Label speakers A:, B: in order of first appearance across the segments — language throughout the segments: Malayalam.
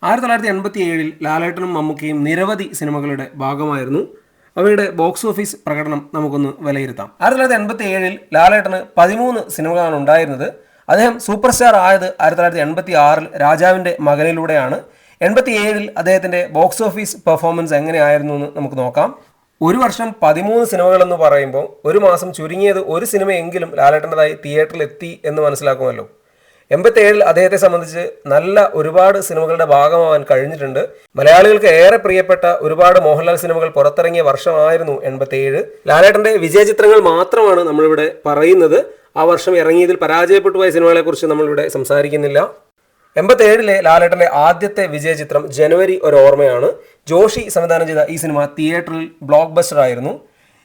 A: 1987 ലാലേട്ടനും മമ്മൂക്കയും നിരവധി സിനിമകളുടെ ഭാഗമായിരുന്നു. അവയുടെ ബോക്സ് ഓഫീസ് പ്രകടനം നമുക്കൊന്ന് വിലയിരുത്താം. 1987 ലാലേട്ടന് 13 സിനിമകളാണ് ഉണ്ടായിരുന്നത്. അദ്ദേഹം സൂപ്പർ സ്റ്റാർ ആയത് 1986 രാജാവിൻ്റെ മകനിലൂടെയാണ്. 87 അദ്ദേഹത്തിൻ്റെ ബോക്സ് ഓഫീസ് പെർഫോമൻസ് എങ്ങനെയായിരുന്നു എന്ന് നമുക്ക് നോക്കാം. ഒരു വർഷം 13 സിനിമകളെന്ന് പറയുമ്പോൾ ഒരു മാസം ചുരുങ്ങിയത് ഒരു സിനിമയെങ്കിലും ലാലേട്ടൻ്റെതായി തിയേറ്ററിൽ എത്തി എന്ന് മനസ്സിലാക്കുമല്ലോ. 87 അദ്ദേഹത്തെ സംബന്ധിച്ച് നല്ല ഒരുപാട് സിനിമകളുടെ ഭാഗമാവാൻ കഴിഞ്ഞിട്ടുണ്ട്. മലയാളികൾക്ക് ഏറെ പ്രിയപ്പെട്ട ഒരുപാട് മോഹൻലാൽ സിനിമകൾ പുറത്തിറങ്ങിയ വർഷമായിരുന്നു 87. ലാലേട്ടന്റെ വിജയചിത്രങ്ങൾ മാത്രമാണ് നമ്മളിവിടെ പറയുന്നത്. ആ വർഷം ഇറങ്ങിയതിൽ പരാജയപ്പെട്ടു പോയ സിനിമകളെ കുറിച്ച് നമ്മളിവിടെ സംസാരിക്കുന്നില്ല. 87 ലാലേട്ടന്റെ ആദ്യത്തെ വിജയചിത്രം ജനുവരി ഒരു ഓർമ്മയാണ്. ജോഷി സംവിധാനം ചെയ്ത ഈ സിനിമ തിയേറ്ററിൽ ബ്ലോക്ക് ബസ്റ്റർ ആയിരുന്നു.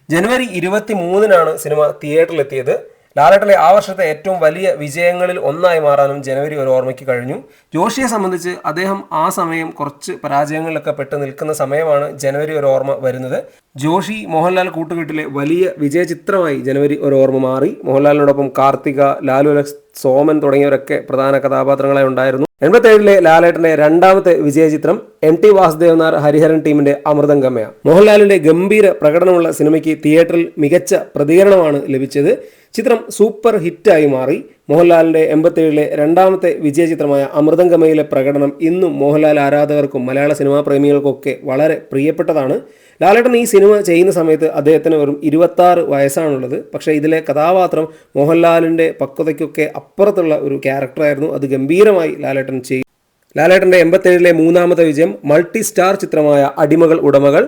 A: ജനുവരി 23 സിനിമ തിയേറ്ററിലെത്തിയത്. ലാലേട്ടന്റെ ആ വർഷത്തെ ഏറ്റവും വലിയ വിജയങ്ങളിൽ ഒന്നായി മാറാനും ജനുവരി ഒരു ഓർമ്മയ്ക്ക് കഴിഞ്ഞു. ജോഷിയെ സംബന്ധിച്ച് അദ്ദേഹം ആ സമയം കുറച്ച് പരാജയങ്ങളിലൊക്കെ പെട്ട് നിൽക്കുന്ന സമയമാണ് ജനുവരി ഒരു ഓർമ്മ വരുന്നത്. ജോഷി മോഹൻലാൽ കൂട്ടുകെട്ടിലെ വലിയ വിജയചിത്രമായി ജനുവരി ഒരു ഓർമ്മ മാറി. മോഹൻലാലിനോടൊപ്പം കാർത്തിക, ലാലു ലക്സ്, സോമൻ തുടങ്ങിയവരൊക്കെ പ്രധാന കഥാപാത്രങ്ങളായി ഉണ്ടായിരുന്നു. 87 ലാലേട്ടന്റെ രണ്ടാമത്തെ വിജയചിത്രം MT വാസുദേവ് നായർ ഹരിഹരൻ ടീമിന്റെ അമൃതം ഗമയ. മോഹൻലാലിന്റെ ഗംഭീര പ്രകടനമുള്ള സിനിമയ്ക്ക് തിയേറ്ററിൽ മികച്ച പ്രതികരണമാണ് ലഭിച്ചത്. ചിത്രം സൂപ്പർ ഹിറ്റായി മാറി. മോഹൻലാലിന്റെ 87 രണ്ടാമത്തെ വിജയചിത്രമായ അമൃതം ഗമയിലെ പ്രകടനം ഇന്നും മോഹൻലാൽ ആരാധകർക്കും മലയാള സിനിമാ പ്രേമികൾക്കൊക്കെ വളരെ പ്രിയപ്പെട്ടതാണ്. ലാലേട്ടൻ ഈ സിനിമ ചെയ്യുന്ന സമയത്ത് അദ്ദേഹത്തിന് വെറും 26 വയസ്സാണുള്ളത്. പക്ഷേ ഇതിലെ കഥാപാത്രം മോഹൻലാലിൻ്റെ പക്വതയ്ക്കൊക്കെ അപ്പുറത്തുള്ള ഒരു ക്യാരക്ടറായിരുന്നു. അത് ഗംഭീരമായി ലാലേട്ടൻ ചെയ്യും. ലാലേട്ടൻ്റെ 87 മൂന്നാമത്തെ വിജയം മൾട്ടി സ്റ്റാർ ചിത്രമായ അടിമകൾ ഉടമകൾ.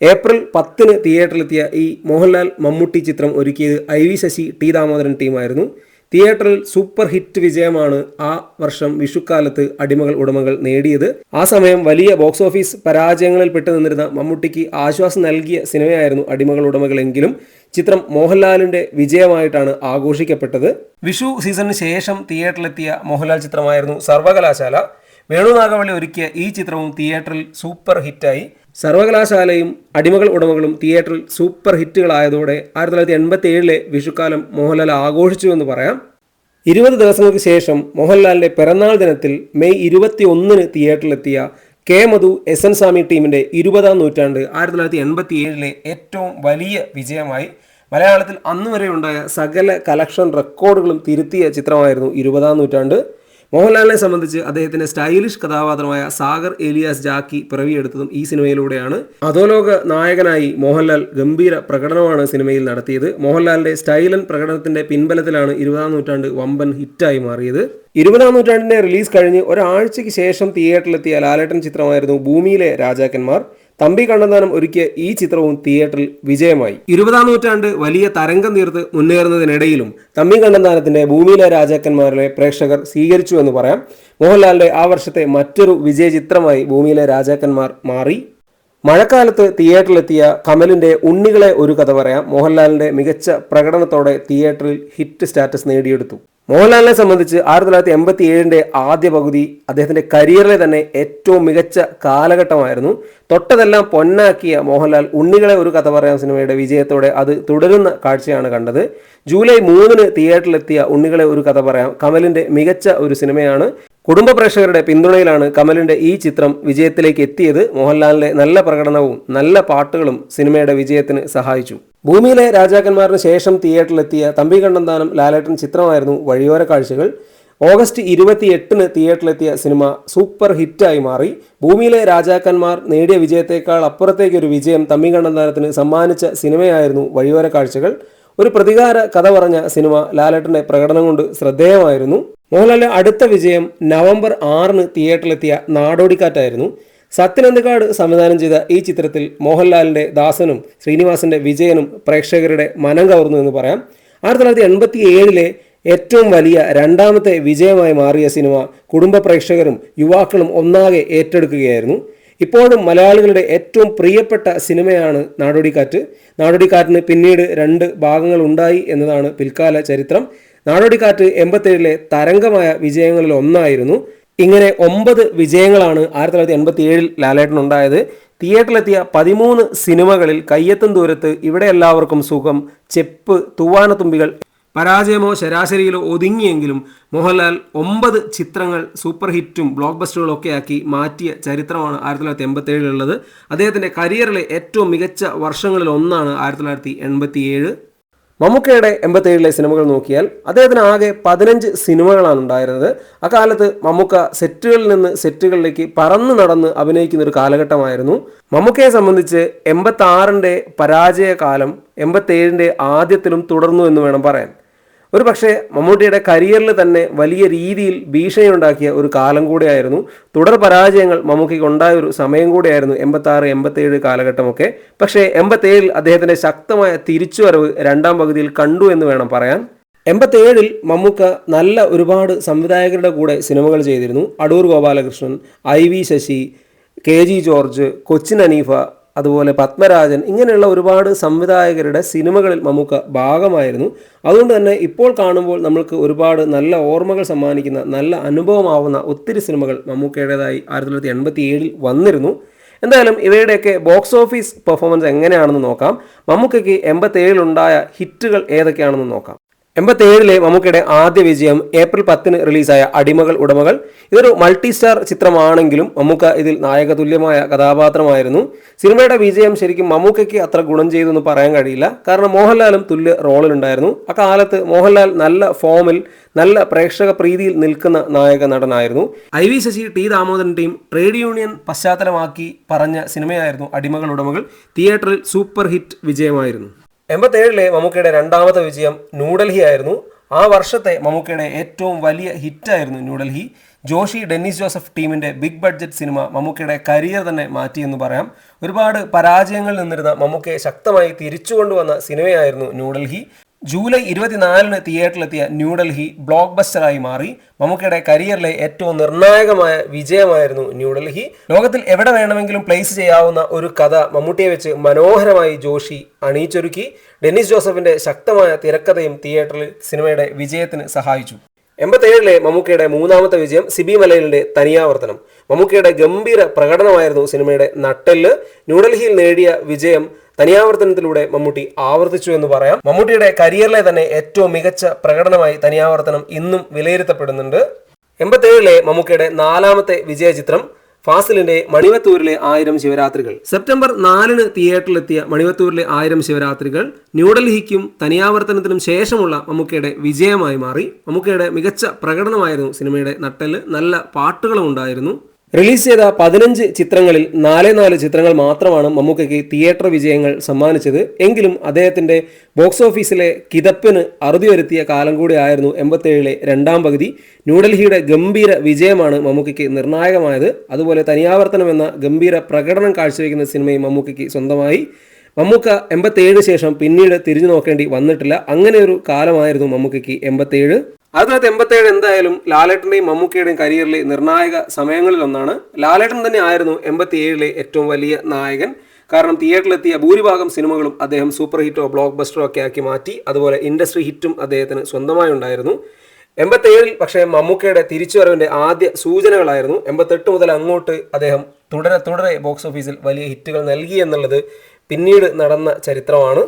A: ഏപ്രിൽ 10 തിയേറ്ററിലെത്തിയ ഈ മോഹൻലാൽ മമ്മൂട്ടി ചിത്രം ഒരുക്കിയത് IV ശശി, T ദാമോദരൻ ടീമായിരുന്നു. തിയേറ്ററിൽ സൂപ്പർ ഹിറ്റ് വിജയമാണ് ആ വർഷം വിഷുക്കാലത്ത് അടിമകൾ ഉടമകൾ നേടിയത്. ആ സമയം വലിയ ബോക്സ് ഓഫീസ് പരാജയങ്ങളിൽ പെട്ട് നിന്നിരുന്ന മമ്മൂട്ടിക്ക് ആശ്വാസം നൽകിയ സിനിമയായിരുന്നു അടിമകൾ ഉടമകളെങ്കിലും ചിത്രം മോഹൻലാലിന്റെ വിജയമായിട്ടാണ് ആഘോഷിക്കപ്പെട്ടത്. വിഷു സീസണിന് ശേഷം തിയേറ്ററിലെത്തിയ മോഹൻലാൽ ചിത്രമായിരുന്നു സർവകലാശാല. വേണു നാഗവള്ളി ഒരുക്കിയ ഈ ചിത്രവും തിയേറ്ററിൽ സൂപ്പർ ഹിറ്റായി. സർവകലാശാലയും അടിമകൾ ഉടമകളും തിയേറ്ററിൽ സൂപ്പർ ഹിറ്റുകളായതോടെ 1987 വിഷുക്കാലം മോഹൻലാൽ ആഘോഷിച്ചു എന്ന് പറയാം. 20 ദിവസങ്ങൾക്ക് ശേഷം മോഹൻലാലിന്റെ പിറന്നാൾ ദിനത്തിൽ മെയ് 21 തിയേറ്ററിലെത്തിയ കെ മധു, SN സ്വാമി ടീമിന്റെ 20-ാം നൂറ്റാണ്ട് 1987 ഏറ്റവും വലിയ വിജയമായി. മലയാളത്തിൽ അന്നുവരെ ഉണ്ടായ സകല കളക്ഷൻ റെക്കോർഡുകളും തിരുത്തിയ ചിത്രമായിരുന്നു 20-ാം നൂറ്റാണ്ട്. മോഹൻലാലിനെ സംബന്ധിച്ച് അദ്ദേഹത്തിന്റെ സ്റ്റൈലിഷ് കഥാപാത്രമായ സാഗർ ഏലിയാസ് ജാക്കി പിറവിയെടുത്തതും ഈ സിനിമയിലൂടെയാണ്. അധോലോക നായകനായി മോഹൻലാൽ ഗംഭീര പ്രകടനമാണ് സിനിമയിൽ നടത്തിയത്. മോഹൻലാലിന്റെ സ്റ്റൈലൻ പ്രകടനത്തിന്റെ പിൻബലത്തിലാണ് 20-ാം നൂറ്റാണ്ട് വമ്പൻ ഹിറ്റായി മാറിയത്. 20-ാം നൂറ്റാണ്ടിന്റെ റിലീസ് കഴിഞ്ഞ് ഒരാഴ്ചയ്ക്ക് ശേഷം തിയേറ്ററിലെത്തിയ ലാലേട്ടൻ ചിത്രമായിരുന്നു ഭൂമിയിലെ രാജാക്കന്മാർ. തമ്പി കണ്ണന്താനം ഒരുക്കിയ ഈ ചിത്രവും തിയേറ്ററിൽ വിജയമായി. 20-ാം നൂറ്റാണ്ട് വലിയ തരംഗം തീർത്ത് മുന്നേറുന്നതിനിടയിലും തമ്പി കണ്ണന്താനത്തിന്റെ ഭൂമിയിലെ രാജാക്കന്മാരെ പ്രേക്ഷകർ സ്വീകരിച്ചു എന്ന് പറയാം. മോഹൻലാലിന്റെ ആ വർഷത്തെ മറ്റൊരു വിജയ ചിത്രമായി ഭൂമിയിലെ രാജാക്കന്മാർ മാറി. മഴക്കാലത്ത് തിയേറ്ററിലെത്തിയ കമലിന്റെ ഉണ്ണികളെ ഒരു കഥ പറയാം മോഹൻലാലിന്റെ മികച്ച പ്രകടനത്തോടെ തിയേറ്ററിൽ ഹിറ്റ് സ്റ്റാറ്റസ് നേടിയെടുത്തു. മോഹൻലാലിനെ സംബന്ധിച്ച് 1987 ആദ്യ പകുതി അദ്ദേഹത്തിന്റെ കരിയറിലെ തന്നെ ഏറ്റവും മികച്ച കാലഘട്ടമായിരുന്നു. തൊട്ടതെല്ലാം പൊന്നാക്കിയ മോഹൻലാൽ ഉണ്ണികളെ ഒരു കഥ പറയാം സിനിമയുടെ വിജയത്തോടെ അത് തുടരുന്ന കാഴ്ചയാണ് കണ്ടത്. ജൂലൈ 3 തിയേറ്ററിലെത്തിയ ഉണ്ണികളെ ഒരു കഥ പറയാം കമലിന്റെ മികച്ച ഒരു സിനിമയാണ്. കുടുംബ പ്രേക്ഷകരുടെ പിന്തുണയിലാണ് കമലിന്റെ ഈ ചിത്രം വിജയത്തിലേക്ക് എത്തിയത്. മോഹൻലാലിന്റെ നല്ല പ്രകടനവും നല്ല പാട്ടുകളും സിനിമയുടെ വിജയത്തിന് സഹായിച്ചു. ഭൂമിയിലെ രാജാക്കന്മാരിന് ശേഷം തിയേറ്ററിലെത്തിയ തമ്പി കണ്ണന്താനം ലാലേട്ടൻ ചിത്രമായിരുന്നു വഴിയോര കാഴ്ചകൾ. ഓഗസ്റ്റ് 28 തിയേറ്ററിലെത്തിയ സിനിമ സൂപ്പർ ഹിറ്റായി മാറി. ഭൂമിയിലെ രാജാക്കന്മാർ നേടിയ വിജയത്തേക്കാൾ അപ്പുറത്തേക്കൊരു വിജയം തമ്പി കണ്ണന്താനത്തിന് സമ്മാനിച്ച സിനിമയായിരുന്നു വഴിയോര കാഴ്ചകൾ. ഒരു പ്രതികാര കഥ പറഞ്ഞ സിനിമ ലാലേട്ടന്റെ പ്രകടനം കൊണ്ട് ശ്രദ്ധേയമായിരുന്നു. മോഹൻലാലിന്റെ അടുത്ത വിജയം നവംബർ 6 തിയേറ്ററിലെത്തിയ നാടോടിക്കാറ്റായിരുന്നു. സത്യൻ അന്തിക്കാട് സംവിധാനം ചെയ്ത ഈ ചിത്രത്തിൽ മോഹൻലാലിന്റെ ദാസനും ശ്രീനിവാസന്റെ വിജയനും പ്രേക്ഷകരുടെ മനം കവർന്നു എന്ന് പറയാം. 1987 ഏറ്റവും വലിയ രണ്ടാമത്തെ വിജയമായി മാറിയ സിനിമ കുടുംബ പ്രേക്ഷകരും യുവാക്കളും ഒന്നാകെ ഏറ്റെടുക്കുകയായിരുന്നു. ഇപ്പോഴും മലയാളികളുടെ ഏറ്റവും പ്രിയപ്പെട്ട സിനിമയാണ് നാടോടിക്കാറ്റ്. നാടോടിക്കാറ്റിന് പിന്നീട് 2 ഭാഗങ്ങൾ ഉണ്ടായി എന്നതാണ് പിൽക്കാല ചരിത്രം. നാടോടിക്കാറ്റ് 87 തരംഗമായ വിജയങ്ങളിൽ ഒന്നായിരുന്നു. ഇങ്ങനെ 9 വിജയങ്ങളാണ് 1987 ലാലേട്ടൻ ഉണ്ടായത്. തിയേറ്ററിലെത്തിയ 13 സിനിമകളിൽ കയ്യെത്തും ദൂരത്ത്, ഇവിടെ എല്ലാവർക്കും സുഖം, ചെപ്പ്, തൂവാനത്തുമ്പികൾ, പരാജയമോ ശരാശരിയിലോ ഒതുങ്ങിയെങ്കിലും മോഹൻലാൽ 9 ചിത്രങ്ങൾ സൂപ്പർ ഹിറ്റും ബ്ലോക്ക് ബസ്റ്ററുകളൊക്കെ ആക്കി മാറ്റിയ ചരിത്രമാണ് 1987 അദ്ദേഹത്തിൻ്റെ കരിയറിലെ ഏറ്റവും മികച്ച വർഷങ്ങളിൽ ഒന്നാണ് 1987. മമ്മൂക്കയുടെ 87 സിനിമകൾ നോക്കിയാൽ അദ്ദേഹത്തിന് ആകെ 15 സിനിമകളാണ് ഉണ്ടായിരുന്നത്. അക്കാലത്ത് മമ്മൂക്ക സെറ്റുകളിൽ നിന്ന് സെറ്റുകളിലേക്ക് പറന്ന് നടന്ന് അഭിനയിക്കുന്ന ഒരു കാലഘട്ടമായിരുന്നു. മമ്മൂക്കയെ സംബന്ധിച്ച് 86ൻ്റെ പരാജയകാലം 87ൻ്റെ ആദ്യത്തിലും തുടർന്നു എന്ന് വേണം പറയാൻ. ഒരു പക്ഷേ മമ്മൂട്ടിയുടെ കരിയറിൽ തന്നെ വലിയ രീതിയിൽ ഭീഷണിയുണ്ടാക്കിയ ഒരു കാലം കൂടിയായിരുന്നു. തുടർ പരാജയങ്ങൾ മമ്മൂക്കയ്ക്ക് ഉണ്ടായ ഒരു സമയം കൂടിയായിരുന്നു 86, 87 കാലഘട്ടമൊക്കെ. പക്ഷേ 87 അദ്ദേഹത്തിൻ്റെ ശക്തമായ തിരിച്ചുവരവ് രണ്ടാം പകുതിയിൽ കണ്ടു എന്ന് വേണം പറയാൻ. 87 മമ്മൂക്ക നല്ല ഒരുപാട് സംവിധായകരുടെ കൂടെ സിനിമകൾ ചെയ്തിരുന്നു. Adoor Gopalakrishnan, IV Sasi, KG George, Cochin Haneefa, അതുപോലെ പത്മരാജൻ, ഇങ്ങനെയുള്ള ഒരുപാട് സംവിധായകരുടെ സിനിമകളിൽ മമ്മൂക്ക ഭാഗമായിരുന്നു. അതുകൊണ്ട് തന്നെ ഇപ്പോൾ കാണുമ്പോൾ നമ്മൾക്ക് ഒരുപാട് നല്ല ഓർമ്മകൾ സമ്മാനിക്കുന്ന, നല്ല അനുഭവമാവുന്ന ഒത്തിരി സിനിമകൾ മമ്മൂക്കയുടേതായി 1987 വന്നിരുന്നു. എന്തായാലും ഇവയുടെയൊക്കെ ബോക്സ് ഓഫീസ് പെർഫോമൻസ് എങ്ങനെയാണെന്ന് നോക്കാം. മമ്മൂക്കയ്ക്ക് 87 ഉണ്ടായ ഹിറ്റുകൾ ഏതൊക്കെയാണെന്ന് നോക്കാം. 87 മമ്മൂക്കയുടെ ആദ്യ വിജയം ഏപ്രിൽ 10 റിലീസായ അടിമകൾ ഉടമകൾ. ഇതൊരു മൾട്ടി സ്റ്റാർ ചിത്രമാണെങ്കിലും മമ്മൂക്ക ഇതിൽ നായക തുല്യമായ കഥാപാത്രമായിരുന്നു. സിനിമയുടെ വിജയം ശരിക്കും മമ്മൂക്കയ്ക്ക് അത്ര ഗുണം ചെയ്തെന്ന് പറയാൻ കഴിയില്ല. കാരണം മോഹൻലാലും തുല്യ റോളിലുണ്ടായിരുന്നു. അക്കാലത്ത് മോഹൻലാൽ നല്ല ഫോമിൽ, നല്ല പ്രേക്ഷക പ്രീതിയിൽ നിൽക്കുന്ന നായക നടനായിരുന്നു. IV Sasi, T Damodaran team trade union പശ്ചാത്തലമാക്കി പറഞ്ഞ സിനിമയായിരുന്നു അടിമകൾ ഉടമകൾ. തിയേറ്ററിൽ സൂപ്പർ ഹിറ്റ് വിജയമായിരുന്നു. 87 മമ്മൂക്കയുടെ രണ്ടാമത്തെ വിജയം ന്യൂഡൽഹി ആയിരുന്നു. ആ വർഷത്തെ മമ്മൂക്കയുടെ ഏറ്റവും വലിയ ഹിറ്റായിരുന്നു ന്യൂഡൽഹി. ജോഷി, ഡെന്നിസ് ജോസഫ് ടീമിൻ്റെ ബിഗ് ബഡ്ജറ്റ് സിനിമ മമ്മൂക്കയുടെ കരിയർ തന്നെ മാറ്റിയെന്ന് പറയാം. ഒരുപാട് പരാജയങ്ങളിൽ നിന്നിരുന്ന മമ്മൂക്കയെ ശക്തമായി തിരിച്ചുകൊണ്ടുവന്ന സിനിമയായിരുന്നു ന്യൂഡൽഹി. ജൂലൈ 24 തിയേറ്ററിലെത്തിയ ന്യൂഡൽഹി ബ്ലോക്ക് ബസ്റ്ററായി മാറി. മമ്മൂക്കയുടെ കരിയറിലെ ഏറ്റവും നിർണായകമായ വിജയമായിരുന്നു ന്യൂഡൽഹി. ലോകത്തിൽ എവിടെ വേണമെങ്കിലും പ്ലേസ് ചെയ്യാവുന്ന ഒരു കഥ മമ്മൂട്ടിയെ വെച്ച് മനോഹരമായി ജോഷി അണിയിച്ചൊരുക്കി. ഡെന്നിസ് ജോസഫിന്റെ ശക്തമായ തിരക്കഥയും തിയേറ്ററിൽ സിനിമയുടെ വിജയത്തിന് സഹായിച്ചു. 87 മമ്മൂക്കയുടെ മൂന്നാമത്തെ വിജയം സിബി മലയിലിന്റെ തനിയാവർത്തനം. മമ്മൂക്കയുടെ ഗംഭീര പ്രകടനമായിരുന്നു സിനിമയുടെ നട്ടെല്ല്. ന്യൂഡൽഹിയിൽ നേടിയ വിജയം തനിയാവർത്തനത്തിലൂടെ മമ്മൂട്ടി ആവർത്തിച്ചു എന്ന് പറയാം. മമ്മൂട്ടിയുടെ കരിയറിലെ തന്നെ ഏറ്റവും മികച്ച പ്രകടനമായി തനിയാവർത്തനം ഇന്നും വിലയിരുത്തപ്പെടുന്നുണ്ട്. 87 മമ്മൂക്കയുടെ നാലാമത്തെ വിജയ ചിത്രം ഫാസിലിന്റെ മണിവത്തൂരിലെ 1000 ശിവരാത്രികൾ. സെപ്റ്റംബർ 4 തിയേറ്ററിലെത്തിയ മണിവത്തൂരിലെ 1000 ശിവരാത്രികൾ ന്യൂഡൽഹിക്കും തനിയാവർത്തനത്തിനും ശേഷമുള്ള മമ്മൂക്കയുടെ വിജയമായി മാറി. മമ്മൂക്കയുടെ മികച്ച പ്രകടനമായിരുന്നു സിനിമയുടെ നട്ടെല്ല്. നല്ല പാട്ടുകളും ഉണ്ടായിരുന്നു. റിലീസ് ചെയ്ത 15 ചിത്രങ്ങളിൽ 4 ചിത്രങ്ങൾ മാത്രമാണ് മമ്മൂക്കയ്ക്ക് തിയേറ്റർ വിജയങ്ങൾ സമ്മാനിച്ചത്. എങ്കിലും അദ്ദേഹത്തിൻ്റെ ബോക്സ് ഓഫീസിലെ കിതപ്പിന് അറുതി വരുത്തിയ കാലം കൂടിയായിരുന്നു 87 രണ്ടാം പകുതി. ന്യൂഡൽഹിയുടെ ഗംഭീര വിജയമാണ് മമ്മൂക്കയ്ക്ക് നിർണായകമായത്. അതുപോലെ തനിയാവർത്തനം എന്ന ഗംഭീര പ്രകടനം കാഴ്ചവെക്കുന്ന സിനിമയും മമ്മൂക്കയ്ക്ക് സ്വന്തമായി. മമ്മൂക്ക 87 ശേഷം പിന്നീട് തിരിഞ്ഞു നോക്കേണ്ടി വന്നിട്ടില്ല. അങ്ങനെ ഒരു കാലമായിരുന്നു മമ്മൂക്കയ്ക്ക് 87. 1987 എന്തായാലും ലാലേട്ടൻ്റെയും മമ്മൂക്കയുടെയും കരിയറിലെ നിർണായക സമയങ്ങളിലൊന്നാണ്. ലാലേട്ടൻ തന്നെ ആയിരുന്നു 87 ഏറ്റവും വലിയ നായകൻ. കാരണം തിയേറ്ററിലെത്തിയ ഭൂരിഭാഗം സിനിമകളും അദ്ദേഹം സൂപ്പർ ഹിറ്റോ ബ്ലോക്ക് ബസ്റ്ററോ ഒക്കെ ആക്കി മാറ്റി. അതുപോലെ ഇൻഡസ്ട്രി ഹിറ്റും അദ്ദേഹത്തിന് സ്വന്തമായി ഉണ്ടായിരുന്നു. 87 പക്ഷേ മമ്മൂക്കയുടെ തിരിച്ചുവരവിൻ്റെ ആദ്യ സൂചനകളായിരുന്നു. 88 മുതൽ അങ്ങോട്ട് അദ്ദേഹം തുടരെ ബോക്സ് ഓഫീസിൽ വലിയ ഹിറ്റുകൾ നൽകി എന്നുള്ളത് പിന്നീട് നടന്ന ചരിത്രമാണ്.